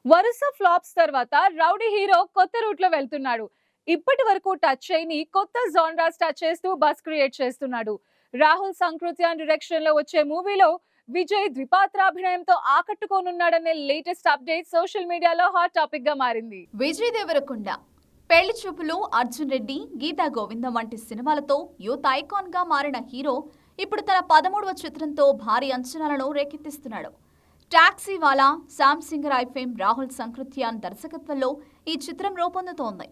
వరుస ఫ్లాప్స్ తర్వాత rowdy hero కొత్త రూట్ లో వెళ్తున్నాడు. ఇప్పటి వరకు టచ్ చేయని కొత్త జానరాస్ టచ్ చేస్తూ బస్ క్రియేట్ చేస్తున్నాడు. రాహుల్ సంకృత్యాన్ డైరెక్షన్ లో వచ్చే మూవీలో విజయ్ ద్విపాత్రాభినయంతో ఆకట్టుకోనున్నాడనే లేటెస్ట్ అప్డేట్ సోషల్ మీడియాలో హాట్ టాపిక్ గా మారింది. విజయ్ దేవరకొండ పెళ్లి చూపులు, అర్జున్ రెడ్డి, గీతా గోవిందం వంటి సినిమాలతో యూత్ ఐకాన్ గా మారిన హీరో ఇప్పుడు తన 13వ చిత్రంతో భారీ అంచనాలను రేకెత్తిస్తున్నాడు. టాక్సీ వాలా శామ్ సింగర్ ఐఫేమ్ రాహుల్ సంకృత్యాన్ దర్శకత్వంలో ఈ చిత్రం రూపొందుతోంది.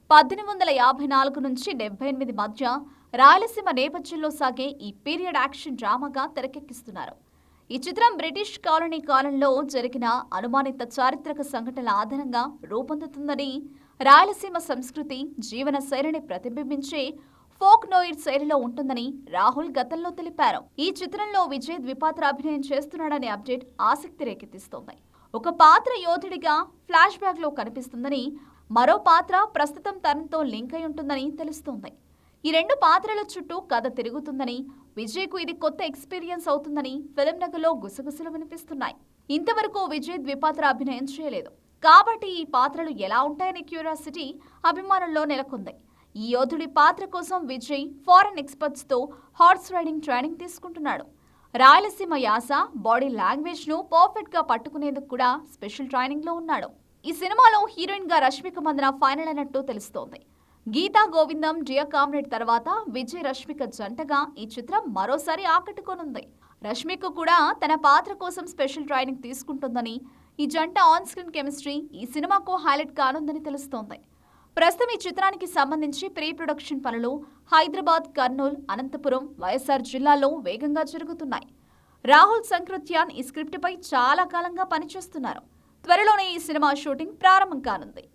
1854 నుంచి 78 మధ్య రాయలసీమ నేపథ్యంలో సాగే ఈ పీరియడ్ యాక్షన్ డ్రామాగా తెరకెక్కిస్తున్నారు. ఈ చిత్రం బ్రిటిష్ కాలనీ కాలంలో జరిగిన అనుమానిత చారిత్రక సంఘటనల ఆధారంగా రూపొందుతుందని, రాయలసీమ సంస్కృతి, జీవన శైలిని ప్రతిబింబించే ఫోక్ నోయిర్ శైలిలో ఉంటుందని రాహుల్ గతంలో తెలిపారు. ఈ చిత్రంలో విజయ్ ద్విపాత్ర అభినయం చేస్తున్నాడనే అప్డేట్ ఆసక్తి రేకెత్తిస్తోంది. ఒక పాత్ర యోధుడిగా ఫ్లాష్ బ్యాక్ లో కనిపిస్తుందని, మరో పాత్ర ప్రస్తుతం తనతో లింక్ అయి ఉంటుందని తెలుస్తోంది. ఈ రెండు పాత్రల చుట్టూ కథ తిరుగుతుందని, విజయ్ కు ఇది కొత్త ఎక్స్పీరియన్స్ అవుతుందని ఫిల్మ్ నగర్లో గుసగుసలు వినిపిస్తున్నాయి. ఇంతవరకు విజయ్ ద్విపాత్ర అభినయం చేయలేదు కాబట్టి ఈ పాత్రలు ఎలా ఉంటాయనే క్యూరియాసిటీ అభిమానుల్లో నెలకొంది. ఈ యోధుడి పాత్ర కోసం విజయ్ ఫారెన్ ఎక్స్పర్ట్స్ తో హార్స్ రైడింగ్ ట్రైనింగ్ తీసుకుంటున్నాడు. రాయలసీమ యాస, బాడీ లాంగ్వేజ్ ను పర్ఫెక్ట్ గా పట్టుకునేందుకు కూడా స్పెషల్ ట్రైనింగ్ లో ఉన్నాడు. ఈ సినిమాలో హీరోయిన్ గా రష్మిక మందన ఫైనల్ అయినట్టు తెలుస్తోంది. గీతా గోవిందం, డియర్ కామ్రేడ్ తర్వాత విజయ్ రష్మిక జంటగా ఈ చిత్రం మరోసారి ఆకట్టుకోనుంది. రష్మిక కూడా తన పాత్ర కోసం స్పెషల్ ట్రైనింగ్ తీసుకుంటుందని, ఈ జంట ఆన్ స్క్రీన్ కెమిస్ట్రీ ఈ సినిమాకు హైలైట్ కానుందని తెలుస్తోంది. ప్రస్తుతం ఈ చిత్రానికి సంబంధించి ప్రీ ప్రొడక్షన్ పనులు హైదరాబాద్, కర్నూలు, అనంతపురం, వైఎస్ఆర్ జిల్లాల్లో వేగంగా జరుగుతున్నాయి. రాహుల్ సంకృత్యాన్ ఈ స్క్రిప్ట్ పై చాలా కాలంగా పనిచేస్తున్నారు. త్వరలోనే ఈ సినిమా షూటింగ్ ప్రారంభం కానుంది.